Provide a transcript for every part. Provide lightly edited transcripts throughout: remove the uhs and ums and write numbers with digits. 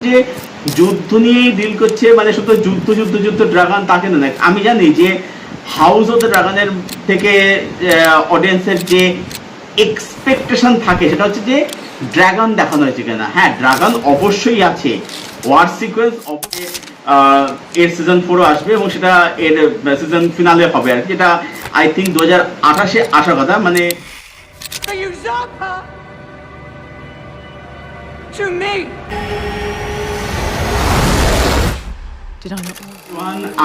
যে যুদ্ধ নিয়েই ডিল করছে, মানে শুধু যুদ্ধ যুদ্ধ যুদ্ধ ড্রাগন তাকে না। আমি জানি যে হাউস অফ দ্য ড্রাগনের থেকে অডিয়েন্সের যে এক্সপেকটেশন থাকে সেটা হচ্ছে যে ড্রাগন দেখানো হয়েছে কিনা। হ্যাঁ, ড্রাগন অবশ্যই আছে, ওয়ার সিকোয়েন্স এর সিজন 4 আসবে এবং সেটা এর সিজন ফিনালে হবে আর কি, যেটা আই থিঙ্ক 2028-এ আসার কথা। মানে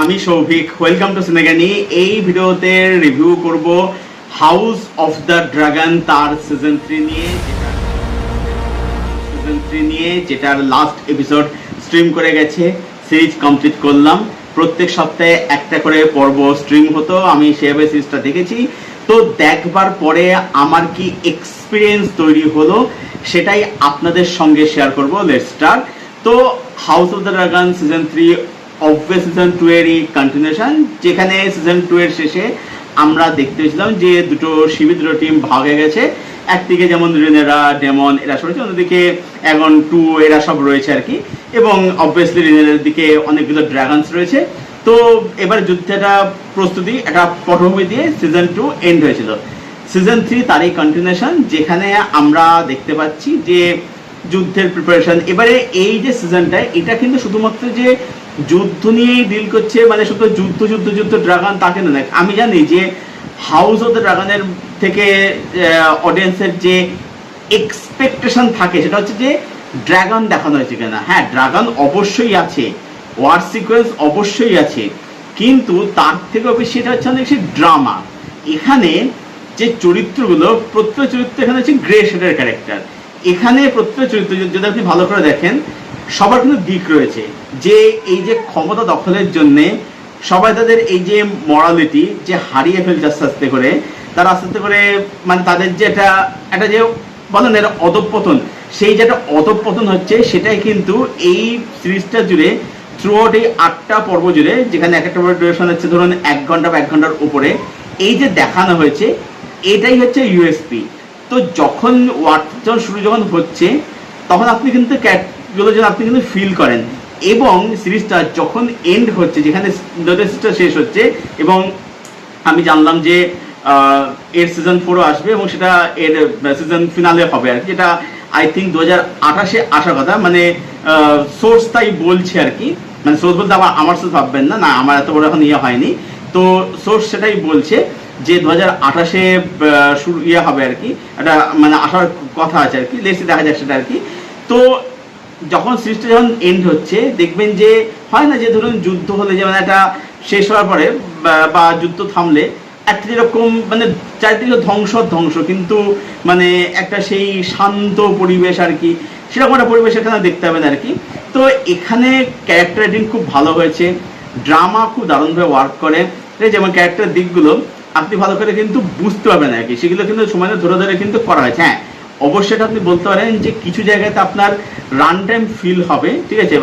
আমি সৌভিক, ওয়েলকাম টু সিনেগানি। এই ভিডিওতে রিভিউ করব হাউস অফ দ্য ড্রাগন তার সিজন 3 নিয়ে, যেটার লাস্ট এপিসোড স্ট্রিম করে গেছে। সিরিজ কমপ্লিট করলাম, প্রত্যেক সপ্তাহে একটা করে পর্ব স্ট্রিম হতো, আমি সেভাবে সিরিজটা দেখেছি। তো দেখবার পরে আমার কি এক্সপিরিয়েন্স তৈরি হলো সেটাই আপনাদের সঙ্গে শেয়ার করব। Let's start. তো house of the dragon season 3 obvious season 2 এরই কন্টিনিউশন, যেখানে সিজন 2 এর শেষে আমরা দেখতে পেয়েছিলাম যে দুটো টিম ভাগ হয়ে গেছে। একদিকে যেমন রিনেরা, ডেমন এরা সব রয়েছে, অন্যদিকে অ্যাগন 2 এরা সব রয়েছে আর কি, এবং অবভিয়াসলি রিনেরের দিকে অনেকগুলো ড্রাগনস রয়েছে। তো এবার যুদ্ধটা প্রস্তুতি একটা পটভূমি দিয়ে সিজন 2 এন্ড হয়েছিল। সিজন 3 তারই কন্টিনিউশন, যেখানে আমরা দেখতে পাচ্ছি যে যুদ্ধের প্রিপারেশন। এবারে এই যে সিজনটা, এটা কিন্তু শুধুমাত্র যে যুদ্ধ নিয়েই ডিল করছে, মানে শুধু যুদ্ধ যুদ্ধ যুদ্ধ ড্রাগন তাকে না। আমি জানি যে হাউস অফ দ্য ড্রাগনের থেকে অডিয়েন্সের যে এক্সপেকটেশন থাকে সেটা হচ্ছে যে ড্রাগন দেখানো হয়েছে কিনা। হ্যাঁ, ড্রাগন অবশ্যই আছে, ওয়ার সিকোয়েন্স অবশ্যই আছে, কিন্তু তার থেকে বেশি এটা হচ্ছে অনেক বেশি ড্রামা। এখানে যে চরিত্রগুলো, প্রত্যেক চরিত্র এখানে হচ্ছে গ্রে শেডের ক্যারেক্টার। এখানে প্রত্যেক চরিত্র যদি আপনি ভালো করে দেখেন, সবার কিন্তু দিক রয়েছে। যে এই যে ক্ষমতা দখলের জন্যে সবাই তাদের এই যে মরালিটি যে হারিয়ে ফেলছে আস্তে আস্তে করে, তারা আস্তে আস্তে করে, মানে তাদের যে একটা যে বলেন এর অধঃপতন, সেই যে একটা অধঃপতন হচ্ছে, সেটাই কিন্তু এই সিরিজটা জুড়ে থ্রু আউট এই 8টা পর্ব জুড়ে, যেখানে এক একটা ডিউরেশন হচ্ছে ধরুন 1 ঘন্টা বা 1 ঘন্টার উপরে, এই যে দেখানো হয়েছে এটাই হচ্ছে ইউএসপি। তো যখন শুরু যখন হচ্ছে, তখন আপনি কিন্তু ক্যাটগুলো যেন আপনি কিন্তু ফিল করেন, এবং সিরিজটা যখন এন্ড হচ্ছে, যেখানে সিরিজটা শেষ হচ্ছে, এবং আমি জানলাম যে এর সিজন 4 আসবে এবং সেটা এর সিজন ফিনালে হবে আর কি, যেটা আই থিঙ্ক 2028-এ আসার কথা। মানে সোর্স তাই বলছে আর কি, মানে সোর্স বলতে আমার সোর্স ভাববেন না, আমার এত বড় এখন হয়নি। তো সোর্স সেটাই বলছে যে 2028-এ শুরু হবে আর কি, এটা মানে আসার কথা আছে আর কি। লেটস দেখা যাক সেটা আর কি। তো যখন সিরিজটা যখন এন্ড হচ্ছে, দেখবেন যে হয় না যে ধরুন যুদ্ধ হলে, যে মানে একটা শেষ হওয়ার পরে বা যুদ্ধ থামলে একটা যেরকম মানে চারিদিকে ধ্বংস, কিন্তু মানে একটা সেই শান্ত পরিবেশ আর কি, সেরকম একটা পরিবেশ এখানে দেখতে পাবেন আর কি। তো এখানে ক্যারেক্টার রাইটিং খুব ভালো হয়েছে, ড্রামা খুব দারুণভাবে ওয়ার্ক করে, যেমন ক্যারেক্টার দিকগুলো আপনি ভালো করে কিন্তু বুঝতে পারবেন আর কি, সেগুলো কিন্তু সময় ধরে ধরে কিন্তু করা হয়েছে। হ্যাঁ, অবশ্যই আপনি বলতে পারেন যে কিছু জায়গাতে আপনার রান টাইম ফিল হবে, ঠিক আছে।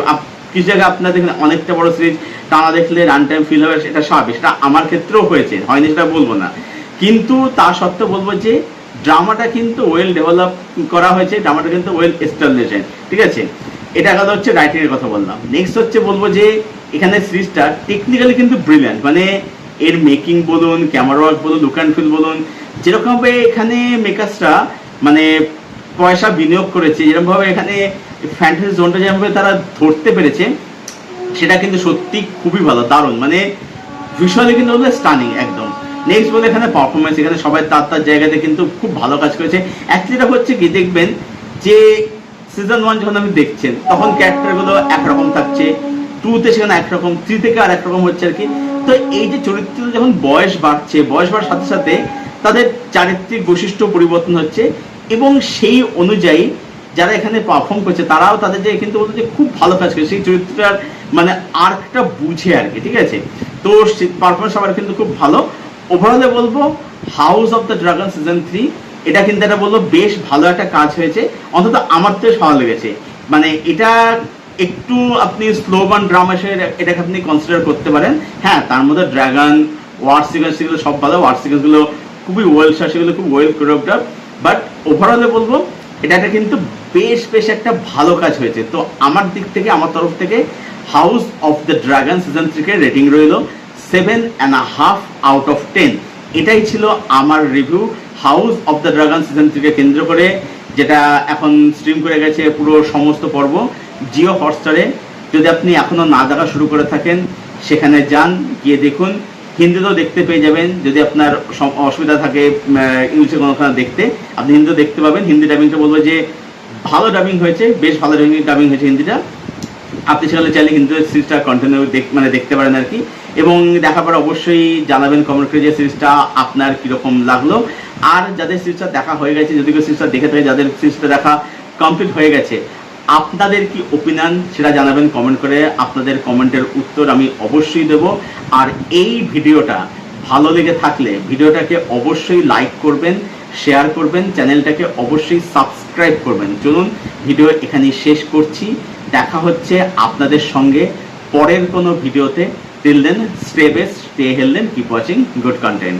কিছু জায়গায় আপনার দেখবেন অনেকটা বড় সিরিজ টানা দেখলে রান টাইম ফিল হবে, সেটা স্বাভাবিক, সেটা আমার ক্ষেত্রেও হয়েছে, হয়নি সেটা বলবো না। কিন্তু তা সত্ত্বেও বলবো যে ড্রামাটা কিন্তু ওয়েল ডেভেলপ করা হয়েছে, ড্রামাটা কিন্তু ওয়েল এস্টাবলিশড, ঠিক আছে। এটা কথা হচ্ছে রাইটিংয়ের কথা বললাম। নেক্সট হচ্ছে বলবো যে এখানে সিরিজটা টেকনিক্যালি কিন্তু ব্রিলিয়ান্ট, মানে এর মেকিং বলুন, ক্যামেরা ওয়ার্ক বলুন, লুক অ্যান্ড ফিল বলুন, যেরকমভাবে এখানে মেকার্সরা মানে পয়সা বিনিয়োগ করেছে, যেরকমভাবে এখানে ফ্যান্টাসি জোনটা যেভাবে তারা ধরতে পেরেছে, সেটা কিন্তু সত্যি খুবই ভালো, দারুণ, মানে ভিজুয়ালি কিন্তু স্টানিং একদম। নেক্সট বলে এখানে পারফরমেন্স, এখানে সবাই তার জায়গাতে কিন্তু খুব ভালো কাজ করেছে। অ্যাকচুয়ালি হচ্ছে কি, দেখবেন যে সিজন 1 যখন আপনি দেখছেন, তখন ক্যারেক্টারগুলো একরকম থাকছে, 2-তে সেখানে একরকম, 3 থেকে আর একরকম হচ্ছে আর কি। তো এই যে চরিত্র যখন বয়স বাড়ার সাথে সাথে তাদের চারিত্রিক বৈশিষ্ট্য পরিবর্তন হচ্ছে, এবং সেই অনুযায়ী যারা এখানে পারফর্ম করছে তারাও তাদের যে কিন্তু বলতে যে খুব ভালো কাজ করে, সেই চরিত্রটার মানে আর্কটা বুঝে আর কি, ঠিক আছে। তো পারফরমেন্স সবার কিন্তু খুব ভালো। ওভারঅলে বলবো house of the dragon season 3 এটা কিন্তু এটা বলবো বেশ ভালো একটা কাজ হয়েছে, অন্তত আমার তো ভালো লেগেছে। মানে এটা একটু আপনি স্লো বার্ন ড্রামা হিসেবে এটাকে আপনি কনসিডার করতে পারেন। হ্যাঁ, তার মধ্যে ড্রাগন ওয়ার সিকোয়েন্স সেগুলো সব ভালো, ওয়ার সিকোয়েন্সগুলো খুবই ওয়েল শট, সেগুলো খুব ওয়েল কোরিওগ্রাফ। বাট ওভারঅলে বলবো এটা কিন্তু বেশ একটা ভালো কাজ হয়েছে। তো আমার দিক থেকে, আমার তরফ থেকে house of the dragon season 3 K rating রইল 7.5 আউট অফ 10। এটাই ছিল আমার review house of the dragon season 3 কে কেন্দ্র করে, যেটা এখন স্ট্রিম করে গেছে পুরো সমস্ত পর্ব জিও হটস্টারে। যদি আপনি এখনো না দেখা শুরু করে থাকেন, সেখানে যান, গিয়ে দেখুন। হিন্দিতেও দেখতে পেয়ে যাবেন। যদি আপনার অসুবিধা থাকে ইংলিশে কোনোখানে দেখতে, আপনি হিন্দিও দেখতে পাবেন। হিন্দি ডাবিংটা বলবো যে ভালো ডাবিং হয়েছে, বেশ ভালো ডাবিং হয়েছে হিন্দিটা। আপনি সেখানে চাইলে হিন্দি সিরিজটা কন্টিনিউ দেখতে পারেন আর কি। এবং দেখার পর অবশ্যই জানাবেন কমেন্ট করে যে সিরিজটা আপনার কীরকম লাগলো। আর যাদের সিরিজটা দেখা হয়ে গেছে, যদি কেউ সিরিজটা দেখে থাকে, যাদের সিরিজটা দেখা কমপ্লিট হয়ে গেছে, আপনাদের কি ওপিনিয়ন সেটা জানাবেন কমেন্ট করে। আপনাদের কমেন্টের উত্তর আমি অবশ্যই দেব। আর এই ভিডিওটা ভালো লেগে থাকলে ভিডিওটাকে অবশ্যই লাইক করবেন, শেয়ার করবেন, চ্যানেলটাকে অবশ্যই সাবস্ক্রাইব করবেন। চলুন ভিডিও এখানেই শেষ করছি। দেখা হচ্ছে আপনাদের সঙ্গে পরের কোনো ভিডিওতে। Till then, stay best, stay healthy, keep watching good content.